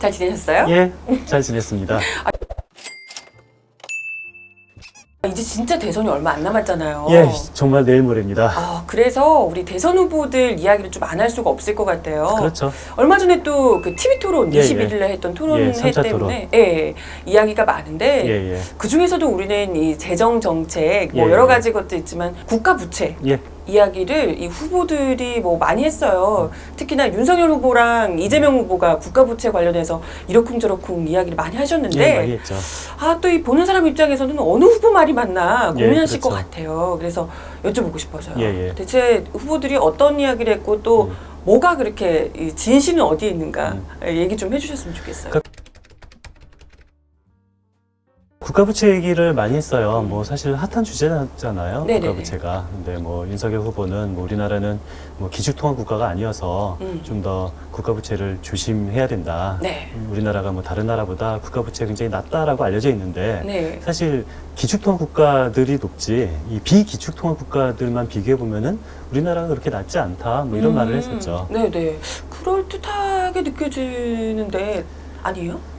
잘 지내셨어요? 예, 잘 지냈습니다. 이제 진짜 대선이 얼마 안 남았잖아요. 예, 정말 내일 모레입니다. 그래서 우리 대선 후보들 이야기를 좀 안 할 수가 없을 것 같아요. 그렇죠. 얼마 전에 또 그 TV 토론, 예, 21일에 했던 토론회 3차 때문에 이야기가 많은데 예, 예. 그 중에서도 우리는 이 재정 정책 뭐 예, 여러 예. 가지 것도 있지만 국가 부채 예, 이야기를 이 후보들이 뭐 많이 했어요. 특히나 윤석열 후보랑 이재명 후보가 국가 부채 관련해서 이러쿵저러쿵 이야기를 많이 하셨는데 예, 많이 했죠. 또 이 보는 사람 입장에서는 어느 후보 말이 맞나 고민하실 예, 그렇죠. 것 같아요. 그래서 여쭤보고 싶어서요. 예, 예. 대체 후보들이 어떤 이야기를 했고 또 뭐가 그렇게 이 진실은 어디에 있는가 얘기 좀 해주셨으면 좋겠어요. 국가부채 얘기를 많이 했어요. 뭐 사실 핫한 주제잖아요. 네네네. 국가부채가. 근데 뭐 윤석열 후보는 뭐 우리나라는 뭐 기축통화 국가가 아니어서 좀 더 국가부채를 조심해야 된다. 네. 우리나라가 뭐 다른 나라보다 국가부채가 굉장히 낮다라고 알려져 있는데 네. 사실 기축통화 국가들이 높지 이 비기축통화 국가들만 비교해 보면은 우리나라가 그렇게 낮지 않다. 뭐 이런 말을 했었죠. 네네. 그럴 듯하게 느껴지는데 아니에요?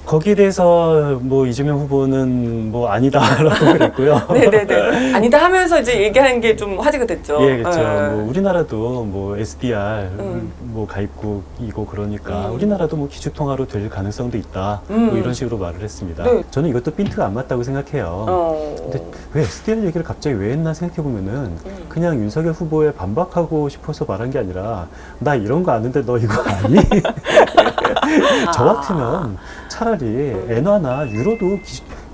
거기에 대해서 뭐 이재명 후보는 뭐 아니다라고 그랬고요. 네네네. 아니다 하면서 이제 얘기한 게 좀 화제가 됐죠. 예, 그렇죠. 예. 뭐 우리나라도 뭐 SDR 뭐 가입국이고 그러니까 우리나라도 뭐 기축통화로 될 가능성도 있다. 뭐 이런 식으로 말을 했습니다. 네. 저는 이것도 핀트가 안 맞다고 생각해요. 근데 왜 SDR 얘기를 갑자기 왜 했나 생각해 보면은 그냥 윤석열 후보에 반박하고 싶어서 말한 게 아니라 나 이런 거 아는데 너 이거 아니? 저 같으면 차라리 엔화나 유로도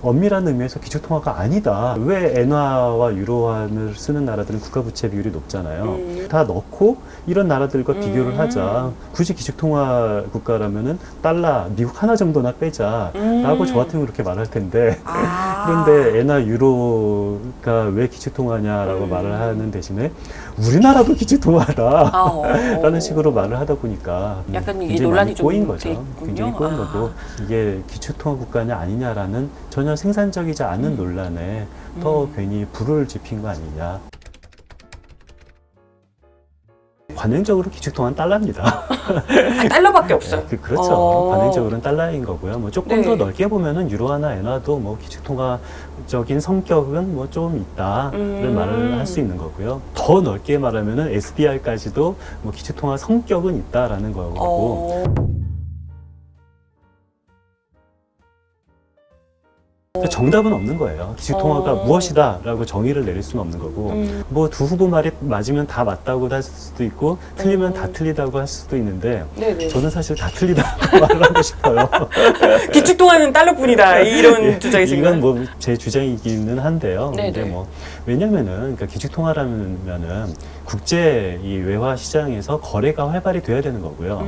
엄밀한 의미에서 기축통화가 아니다. 왜 엔화와 유로환을 쓰는 나라들은 국가부채 비율이 높잖아요. 다 넣고 이런 나라들과 비교를 하자. 굳이 기축통화 국가라면은 달러, 미국 하나 정도나 빼자라고 저 같으면 그렇게 말할 텐데 그런데 엔화, 유로가 왜 기축통화냐라고 말을 하는 대신에 우리나라도 기축통화다 라는 식으로 말을 하다 보니까 약간 이게 굉장히 논란이 많이 좀 꼬인 거죠. 있군요. 굉장히 꼬인 거고 이게 기축통화 국가냐 아니냐라는 전혀 생산적이지 않은 논란에 더 괜히 불을 지핀 거 아니냐. 관행적으로 기축통화는 달러입니다. 달러밖에 없어요. 그렇죠. 관행적으로는 달러인 거고요. 뭐 조금 더 네. 넓게 보면은 유로화나 엔화도 뭐 기축통화적인 성격은 뭐 좀 있다를 말을 할 수 있는 거고요. 더 넓게 말하면은 SDR까지도 뭐 기축통화 성격은 있다라는 거고. 정답은 없는 거예요. 기축통화가 무엇이다라고 정의를 내릴 수는 없는 거고 뭐 두 후보 말이 맞으면 다 맞다고 할 수도 있고 틀리면 다 틀리다고 할 수도 있는데 네네. 저는 사실 다 틀리다고 말을 하고 싶어요. 기축통화는 달러뿐이다 이런 주장이신가요? 이건 뭐 제 주장이기는 한데요. 네네. 근데 뭐 왜냐면은 그러니까 기축통화라면은 국제 이 외화 시장에서 거래가 활발히 돼야 되는 거고요.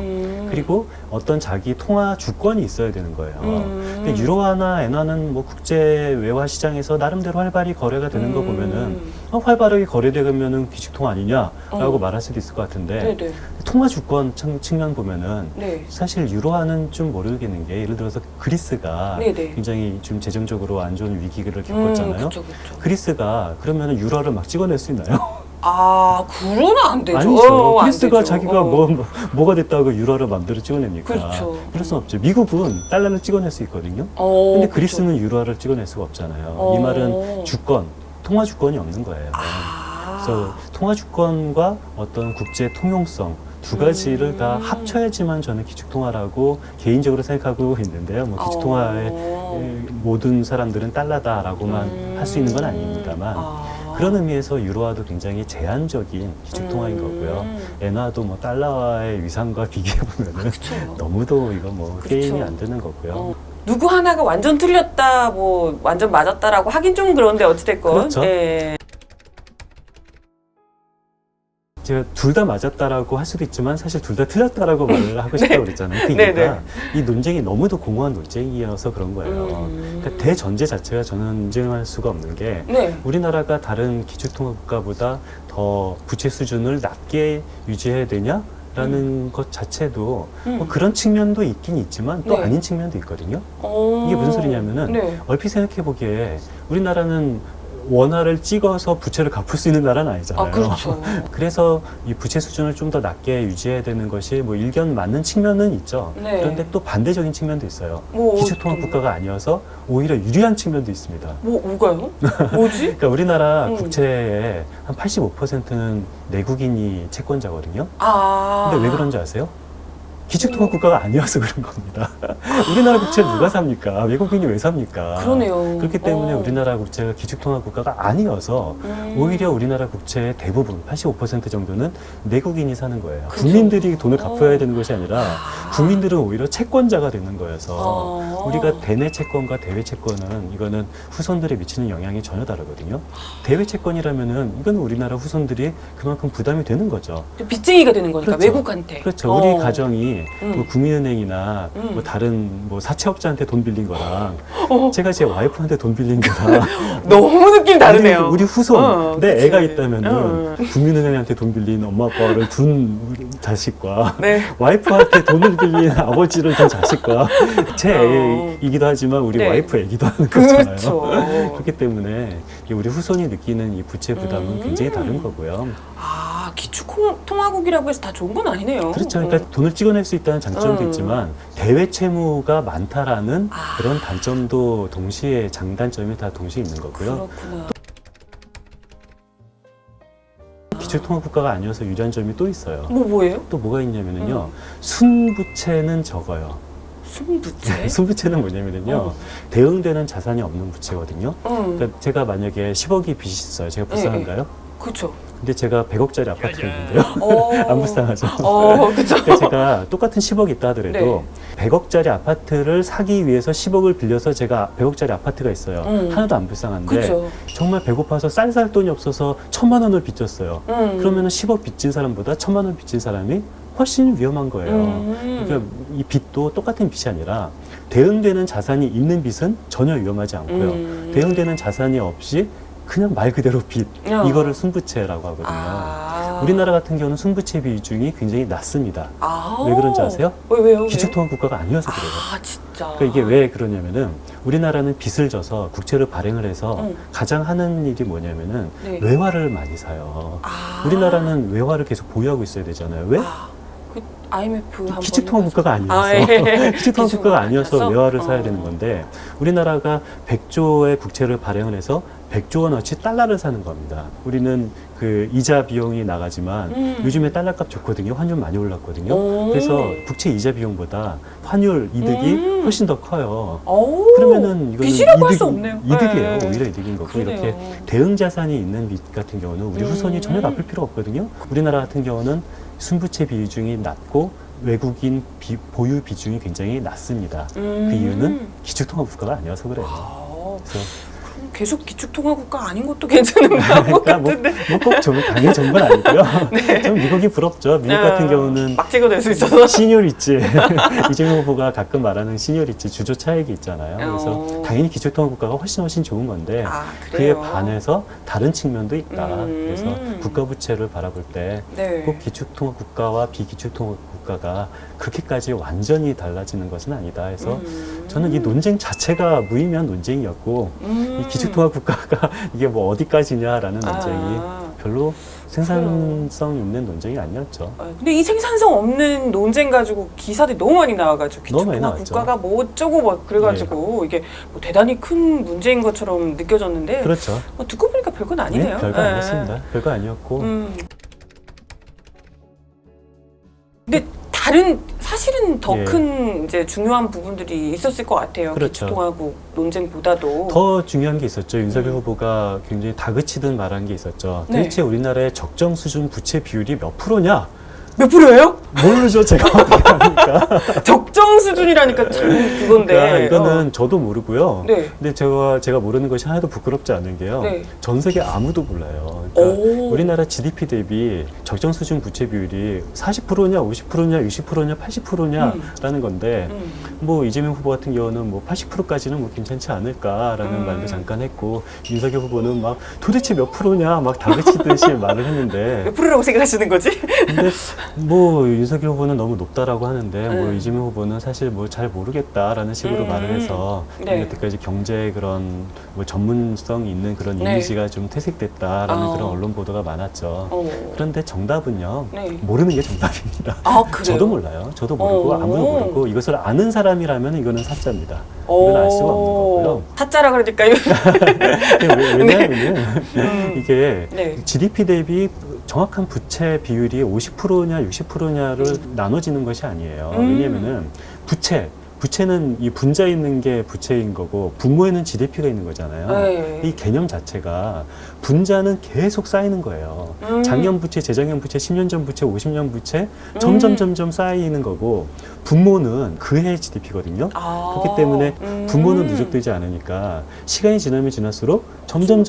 그리고 어떤 자기 통화 주권이 있어야 되는 거예요. 근데 유로화나 엔화는 뭐 국제 외화 시장에서 나름대로 활발히 거래가 되는 거 보면은 활발하게 거래되면은 기축통화 아니냐라고 말할 수도 있을 것 같은데 네네. 통화 주권 측면 보면은 네. 사실 유로화는 좀 모르겠는 게 예를 들어서 그리스가 네네. 굉장히 좀 재정적으로 안 좋은 위기를 겪었잖아요. 그쵸, 그쵸. 그리스가 그러면은 유로화를 막 찍어낼 수 있나요? 그러면 안 되죠. 아니죠. 안 그리스가 되죠. 자기가 뭐가 됐다고 유로화를 마음대로 찍어냅니까? 그렇죠. 그럴 수 없죠. 미국은 달러를 찍어낼 수 있거든요. 근데 그리스는 유로화를 찍어낼 수가 없잖아요. 이 말은 주권, 통화 주권이 없는 거예요. 그래서 통화 주권과 어떤 국제 통용성 두 가지를 다 합쳐야지만 저는 기축통화라고 개인적으로 생각하고 있는데요. 뭐 기축통화의 모든 사람들은 달러다라고만 할 수 있는 건 아닙니다만 그런 의미에서 유로화도 굉장히 제한적인 기축통화인 거고요. 엔화도 뭐 달러와의 위상과 비교해 보면은 너무도 이거 뭐 게임이 안 되는 거고요. 누구 하나가 완전 틀렸다, 뭐 완전 맞았다라고 하긴 좀 그런데 어찌됐건. 그렇죠. 예. 제가 둘 다 맞았다라고 할 수도 있지만 사실 둘 다 틀렸다라고 말을 하고 싶다고 그랬잖아요. 그 네네. 이유가 이 논쟁이 너무도 공허한 논쟁이어서 그런 거예요. 그러니까 대전제 자체가 저는 인정할 수가 없는 게 네. 우리나라가 다른 기축통화 국가보다 더 부채 수준을 낮게 유지해야 되냐? 라는 것 자체도 뭐 그런 측면도 있긴 있지만 또 네. 아닌 측면도 있거든요. 이게 무슨 소리냐면은 네. 얼핏 생각해 보기에 우리나라는 원화를 찍어서 부채를 갚을 수 있는 나라는 아니잖아요. 아, 그렇죠. 그래서 이 부채 수준을 좀 더 낮게 유지해야 되는 것이 뭐 일견 맞는 측면은 있죠. 네. 그런데 또 반대적인 측면도 있어요. 뭐 기축통화 국가가 아니어서 오히려 유리한 측면도 있습니다. 뭐가요? 뭐지? 그러니까 우리나라 국채의 한 85%는 내국인이 채권자거든요. 아. 근데 왜 그런지 아세요? 기축통화 국가가 아니어서 그런 겁니다. 우리나라 국채를 누가 삽니까? 외국인이 왜 삽니까? 그러네요. 그렇기 때문에 우리나라 국채가 기축통화 국가가 아니어서 오히려 우리나라 국채의 대부분 85% 정도는 내국인이 사는 거예요. 그렇죠. 국민들이 돈을 갚아야 되는 것이 아니라 국민들은 오히려 채권자가 되는 거여서 우리가 대내 채권과 대외 채권은 이거는 후손들에 미치는 영향이 전혀 다르거든요. 대외 채권이라면은 이건 우리나라 후손들이 그만큼 부담이 되는 거죠. 빚쟁이가 되는 거니까 그렇죠. 외국한테. 그렇죠. 우리 가정이 뭐 국민은행이나 뭐 음. 다른 뭐 사채업자한테 돈 빌린 거랑 제가 제 와이프한테 돈 빌린 거랑 너무 느낌 다르네요. 우리 후손 내 그치. 애가 있다면은 국민은행한테 돈 빌린 엄마 아빠를 둔 자식과 네. 와이프한테 돈을 빌린 아버지를 둔 자식과 제 애이기도 하지만 우리 네. 와이프 애기도 하는 거잖아요. 그렇죠. 그렇기 때문에 우리 후손이 느끼는 이 부채 부담은 굉장히 다른 거고요. 아, 기축통화국이라고 해서 다 좋은 건 아니네요. 그렇죠. 그러니까 돈을 찍어낼 수 있다는 장점도 있지만 대외 채무가 많다라는 그런 단점도 동시에 장단점이 다 동시에 있는 거고요. 그렇구나. 기축통화 국가가 아니어서 유리한 점이 또 있어요. 뭐예요? 또 뭐가 있냐면요. 순부채는 적어요. 순부채? 순부채는 뭐냐면요. 대응되는 자산이 없는 부채거든요. 그러니까 제가 만약에 10억이 빚이 있어요. 제가 불쌍한가요? 그렇죠. 근데 제가 100억짜리 아파트가 있는데요. 안 불쌍하죠? 그렇죠. 그러니까 제가 똑같은 10억이 있다 하더라도 100억짜리 아파트를 사기 위해서 10억을 빌려서 제가 100억짜리 아파트가 있어요. 하나도 안 불쌍한데 그쵸. 정말 배고파서 쌀 살 돈이 없어서 1,000만 원을 빚졌어요. 그러면은 10억 빚진 사람보다 1,000만 원 빚진 사람이 훨씬 위험한 거예요. 그러니까 이 빚도 똑같은 빚이 아니라 대응되는 자산이 있는 빚은 전혀 위험하지 않고요. 대응되는 자산이 없이 그냥 말 그대로 빚, 이거를 순부채라고 하거든요. 우리나라 같은 경우는 순부채 비중이 굉장히 낮습니다. 왜 그런지 아세요? 왜요? 기축통화 국가가 아니어서 그래요. 진짜. 그러니까 이게 왜 그러냐면은 우리나라는 빚을 져서 국채를 발행을 해서 가장 하는 일이 뭐냐면은 외화를 많이 사요. 우리나라는 외화를 계속 보유하고 있어야 되잖아요. 왜? 그 IMF 한번 기축통화 국가가 아니어서 기축통화 국가가 아니어서 외화를 사야 되는 건데 우리나라가 100조의 국채를 발행을 해서 100조 원어치 달러를 사는 겁니다. 우리는 그 이자 비용이 나가지만 요즘에 달러값 좋거든요. 환율 많이 올랐거든요. 그래서 국채 이자 비용보다 환율 이득이 훨씬 더 커요. 그러면은 이거는 빚이라고 할 수 없네요. 이득이에요. 오히려 이득인 거고 그러네요. 이렇게 대응 자산이 있는 빚 같은 경우는 우리 후손이 전혀 갚을 필요가 없거든요. 우리나라 같은 경우는 순부채 비중이 낮고 외국인 보유 비중이 굉장히 낮습니다. 그 이유는 기축통화 국가가 아니어서 그래요. 그래서 계속 기축통화국가 아닌 것도 괜찮은 것 같은데. 꼭 당연히 좋은 건 아니고요. 좀 미국이 부럽죠. 미국 같은 경우는 막 찍어낼 수 있어서. 시니어리치 이재명 후보가 가끔 말하는 시니어리치 주조 차익이 있잖아요. 그래서 당연히 기축통화 국가가 훨씬 좋은 건데 그에 반해서 다른 측면도 있다. 그래서 국가 부채를 바라볼 때 꼭 기축통화 국가와 비기축통화 국가가 그렇게까지 완전히 달라지는 것은 아니다 해서 저는 이 논쟁 자체가 무의미한 논쟁이었고 이 기축통화 국가가 이게 뭐 어디까지냐라는 논쟁이 별로 생산성 있는 논쟁이 아니었죠. 근데 이 생산성 없는 논쟁 가지고 기사들이 너무 많이 나와가지고 기축통화 국가가 뭐 어쩌고 뭐 그래가지고 이게 뭐 대단히 큰 문제인 것처럼 느껴졌는데 그렇죠. 듣고 보니까 별건 아니네요. 별거 아니었습니다. 별거 아니었고. 근데 사실은 더 큰 이제 중요한 부분들이 있었을 것 같아요. 그렇죠. 기축통화국 논쟁보다도 더 중요한 게 있었죠. 윤석열 후보가 굉장히 다그치듯 말한 게 있었죠. 도대체 우리나라의 적정 수준 부채 비율이 몇 프로냐? 몇 프로예요? 모르죠. 제가 어떻게 합니까? 적정 수준이라니까 참 그건데. 그러니까 이거는 저도 모르고요. 근데 제가 모르는 것이 하나도 부끄럽지 않은 게요. 전 세계 아무도 몰라요. 그러니까 우리나라 GDP 대비 적정 수준 부채 비율이 40%냐, 50%냐, 60%냐, 80%냐라는 건데 뭐 이재명 후보 같은 경우는 뭐 80%까지는 뭐 괜찮지 않을까라는 말도 잠깐 했고 윤석열 후보는 막 도대체 몇 프로냐 막 다그치듯이 말을 했는데 몇 프로라고 생각하시는 거지? 근데 뭐 윤석열 후보는 너무 높다라고 하는데 뭐 이재명 후보는 사실 뭐 잘 모르겠다라는 식으로 말을 해서 여태까지 경제 그런 뭐 전문성 있는 그런 이미지가 좀 퇴색됐다라는 그런 언론 보도가 많았죠. 그런데 정답은요, 모르는 게 정답입니다. 아, 그래요? 저도 몰라요. 저도 모르고 아무도 모르고 이것을 아는 사람이라면 이거는 사짜입니다. 이건 알 수가 없는 거고요. 사짜라 그러니까요. 왜냐하면 이게 GDP 대비 정확한 부채 비율이 50%냐 60%냐를 나눠지는 것이 아니에요. 왜냐면은 부채는 이 분자 있는 게 부채인 거고 분모에는 GDP가 있는 거잖아요. 이 개념 자체가 분자는 계속 쌓이는 거예요. 작년 부채, 재작년 부채, 10년 전 부채, 50년 부채 점점 쌓이는 거고 분모는 그해 GDP거든요. 그렇기 때문에 분모는 누적되지 않으니까 시간이 지나면 지날수록 점점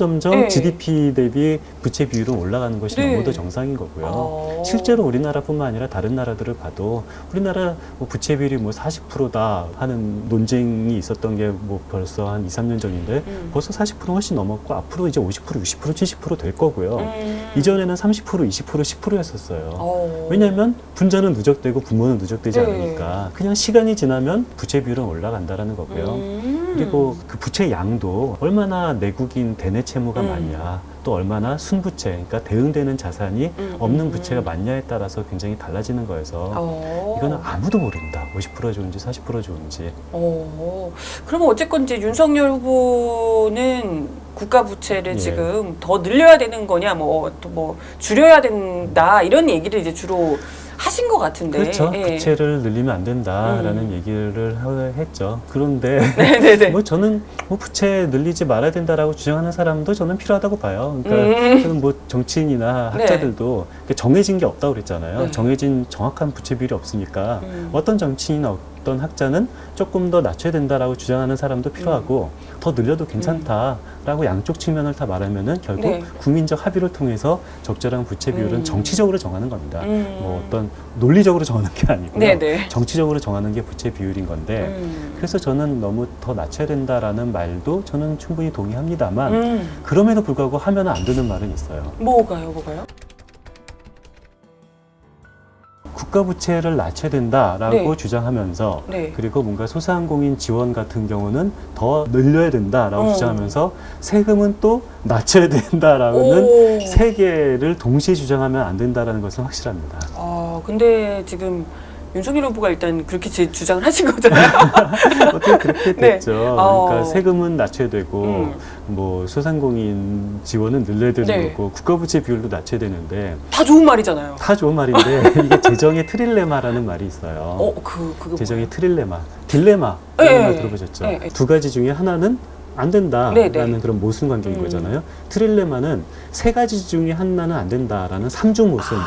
GDP 대비 부채 비율은 올라가는 것이 너무도 정상인 거고요. 실제로 우리나라뿐만 아니라 다른 나라들을 봐도 우리나라 뭐 부채 비율이 뭐 40%다 하는 논쟁이 있었던 게 뭐 벌써 한 2, 3년 전인데 벌써 40% 훨씬 넘었고 앞으로 이제 50%, 60%, 70% 될 거고요. 이전에는 30%, 20%, 10%였었어요. 왜냐하면 분자는 누적되고 분모는 누적되지 않으니까 그냥 시간이 지나면 부채 비율은 올라간다라는 거고요. 그리고 그 부채 양도 얼마나 내국인 대내 채무가 많냐, 또 얼마나 순부채, 그러니까 대응되는 자산이 없는 부채가 많냐에 따라서 굉장히 달라지는 거여서 이거는 아무도 모른다. 50% 좋은지 40% 좋은지. 그러면 어쨌건 이제 윤석열 후보는 국가 부채를 지금 더 늘려야 되는 거냐, 뭐 줄여야 된다 이런 얘기를 이제 주로 하신 것 같은데. 그렇죠. 부채를 늘리면 안 된다라는 얘기를 했죠. 그런데 뭐 저는 뭐 부채 늘리지 말아야 된다라고 주장하는 사람도 저는 필요하다고 봐요. 그러니까 저는 뭐 정치인이나 학자들도 정해진 게 없다고 그랬잖아요. 정해진 정확한 부채 비율이 없으니까 어떤 정치인이나 어떤 학자는 조금 더 낮춰야 된다라고 주장하는 사람도 필요하고 더 늘려도 괜찮다라고 양쪽 측면을 다 말하면은 결국 국민적 합의를 통해서 적절한 부채 비율은 정치적으로 정하는 겁니다. 뭐 어떤 논리적으로 정하는 게 아니고요. 정치적으로 정하는 게 부채 비율인 건데 그래서 저는 너무 더 낮춰야 된다라는 말도 저는 충분히 동의합니다만 그럼에도 불구하고 하면 안 되는 말은 있어요. 뭐가요? 국가 부채를 낮춰야 된다라고 주장하면서 그리고 뭔가 소상공인 지원 같은 경우는 더 늘려야 된다라고 주장하면서 세금은 또 낮춰야 된다라는 세 개를 동시에 주장하면 안 된다라는 것은 확실합니다. 근데 지금 윤석열 후보가 일단 그렇게 주장을 하신 거잖아요. 어떻게 그렇게 됐죠. 그러니까 세금은 낮춰야 되고 뭐 소상공인 지원은 늘려야 되는 거고 국가부채 비율도 낮춰야 되는데 다 좋은 말이잖아요. 다 좋은 말인데 이게 재정의 트릴레마라는 말이 있어요. 그거 재정의 트릴레마, 딜레마 이런 말 들어보셨죠? 두 가지 중에 하나는 안 된다라는 그런 모순 관계인 거잖아요. 트릴레마는 세 가지 중에 하나는 안 된다라는 삼중 모순.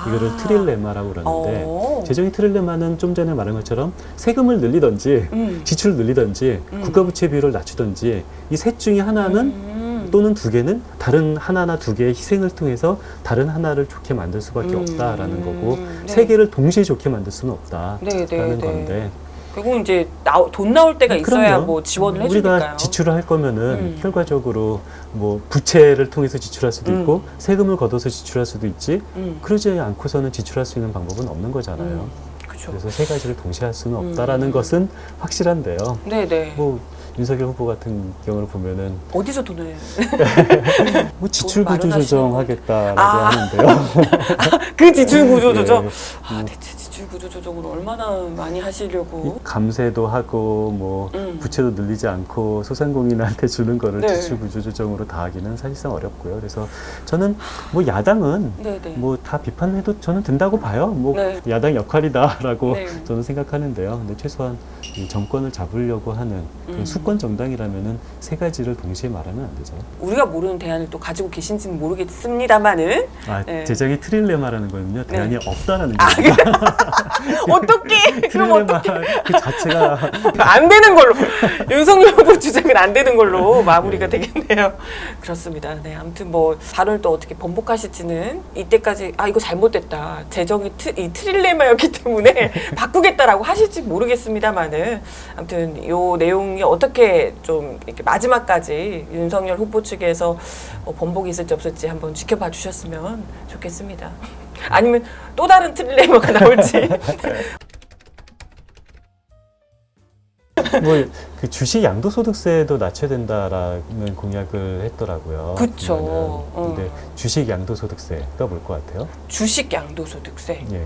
이거를 트릴레마라고 그러는데 재정의 트릴레마는 좀 전에 말한 것처럼 세금을 늘리든지 지출을 늘리든지 국가부채 비율을 낮추든지 이 셋 중에 하나는 또는 두 개는 다른 하나나 두 개의 희생을 통해서 다른 하나를 좋게 만들 수밖에 없다라는 거고 세 개를 동시에 좋게 만들 수는 없다라는 건데 결국 이제 돈 나올 때가 있어야 뭐 지원을 해주니까요. 우리가 지출을 할 거면은 결과적으로 뭐 부채를 통해서 지출할 수도 있고 세금을 걷어서 지출할 수도 있지 그러지 않고서는 지출할 수 있는 방법은 없는 거잖아요. 그래서 세 가지를 동시에 할 수는 없다라는 것은 확실한데요. 뭐 윤석열 후보 같은 경우를 보면은 어디서 돈을 뭐 지출 구조 조정하겠다라고 하는데요. 그 지출 구조 조정. 대체 지출 구조 조정을 얼마나 많이 하시려고? 감세도 하고 뭐 부채도 늘리지 않고 소상공인한테 주는 거를 지출 구조 조정으로 다 하기는 사실상 어렵고요. 그래서 저는 뭐 야당은 뭐 다 비판해도 저는 된다고 봐요. 뭐 야당 역할이다라고 저는 생각하는데요. 근데 최소한 이 정권을 잡으려고 하는 수권 정당이라면은 세 가지를 동시에 말하면 안 되죠. 우리가 모르는 대안을 또 가지고 계신지는 모르겠습니다만은 재정의 트릴레마라는 거는요 대안이 없다라는 겁니다. 어떻게? 그럼 어떻게? 그 자체가 안 되는 걸로 윤석열 후보 주장은 안 되는 걸로 마무리가 되겠네요. 그렇습니다. 아무튼 뭐 발언을 또 어떻게 번복하실지는 이때까지 이거 잘못됐다. 재정이 이 트릴레마였기 때문에 바꾸겠다라고 하실지 모르겠습니다만은 아무튼 요 내용이 어떻게 좀 이렇게 마지막까지 윤석열 후보 측에서 번복이 있을지 없을지 한번 지켜봐 주셨으면 좋겠습니다. 아니면 또 다른 트릴레이머가 나올지. 뭐 그 주식 양도소득세도 낮춰야 된다라는 공약을 했더라고요. 그쵸. 근데 주식 양도소득세가 뭘 것 같아요? 주식 양도소득세. 예.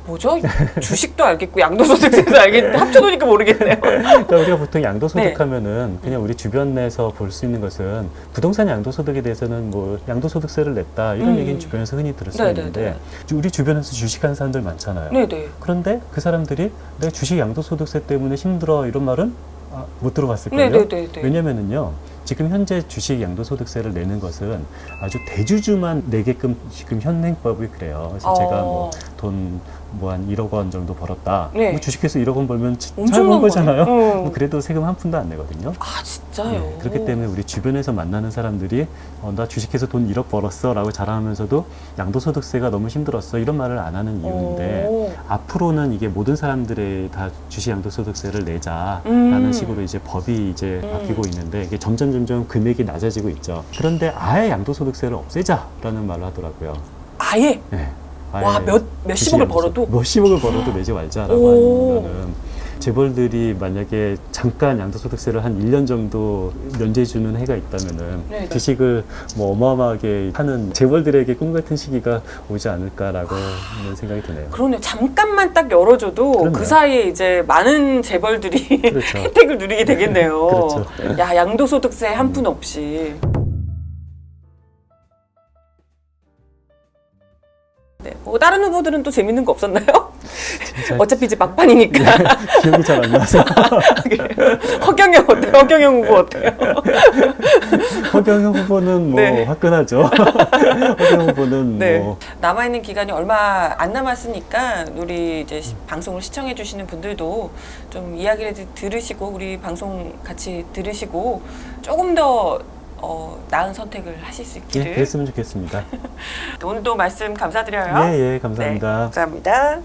뭐죠? 주식도 알겠고 양도소득세도 알겠는데 합쳐놓으니까 모르겠네요. 그러니까 우리가 보통 양도소득 네. 하면은 그냥 우리 주변에서 볼 수 있는 것은 부동산 양도소득에 대해서는 뭐 양도소득세를 냈다 이런 얘기는 주변에서 흔히 들을 수 있는데 우리 주변에서 주식하는 사람들 많잖아요. 네네. 그런데 그 사람들이 내가 주식 양도소득세 때문에 힘들어 이런 말은 못 들어봤을 거예요. 네네네. 왜냐면은요. 지금 현재 주식 양도소득세를 내는 것은 아주 대주주만 내게끔 지금 현행법이 그래요. 그래서 제가 뭐 돈 뭐 한 1억 원 정도 벌었다. 네. 뭐 주식해서 1억 원 벌면 잘 엄청난 번 거잖아요. 거네. 그래도 세금 한 푼도 안 내거든요. 아 진짜요? 네, 그렇기 때문에 우리 주변에서 만나는 사람들이 나 주식해서 돈 1억 벌었어 라고 자랑하면서도 양도소득세가 너무 힘들었어 이런 말을 안 하는 이유인데 앞으로는 이게 모든 사람들의 다 주식 양도소득세를 내자라는 식으로 이제 법이 이제 바뀌고 있는데 이게 점점 금액이 낮아지고 있죠. 그런데 아예 양도소득세를 없애자라는 말을 하더라고요. 아예? 네. 와, 몇십억을 벌어도? 몇십억을 벌어도 내지 말자라고 하면은 재벌들이 만약에 잠깐 양도소득세를 한 1년 정도 면제해주는 해가 있다면은 네네. 주식을 뭐 어마어마하게 하는 재벌들에게 꿈 같은 시기가 오지 않을까라고 하는 생각이 드네요. 그러네요. 잠깐만 딱 열어줘도 그럼요. 그 사이에 이제 많은 재벌들이 그렇죠. 혜택을 누리게 되겠네요. 그렇죠. 야, 양도소득세 한 푼 없이. 네, 뭐 다른 후보들은 또 재밌는 거 없었나요? 어차피 이제 막판이니까. 기억이 잘 안 나서. 허경영 어때요? 허경영 후보 어때요? 허경영 후보는 뭐 네. 화끈하죠. 허경영 후보는 네. 뭐 남아있는 기간이 얼마 안 남았으니까 우리 이제 방송을 시청해 주시는 분들도 좀 이야기를 들으시고 우리 방송 같이 들으시고 조금 더 나은 선택을 하실 수 있기를. 그랬으면 좋겠습니다. 오늘도 말씀 감사드려요. 예, 감사합니다. 네, 감사합니다.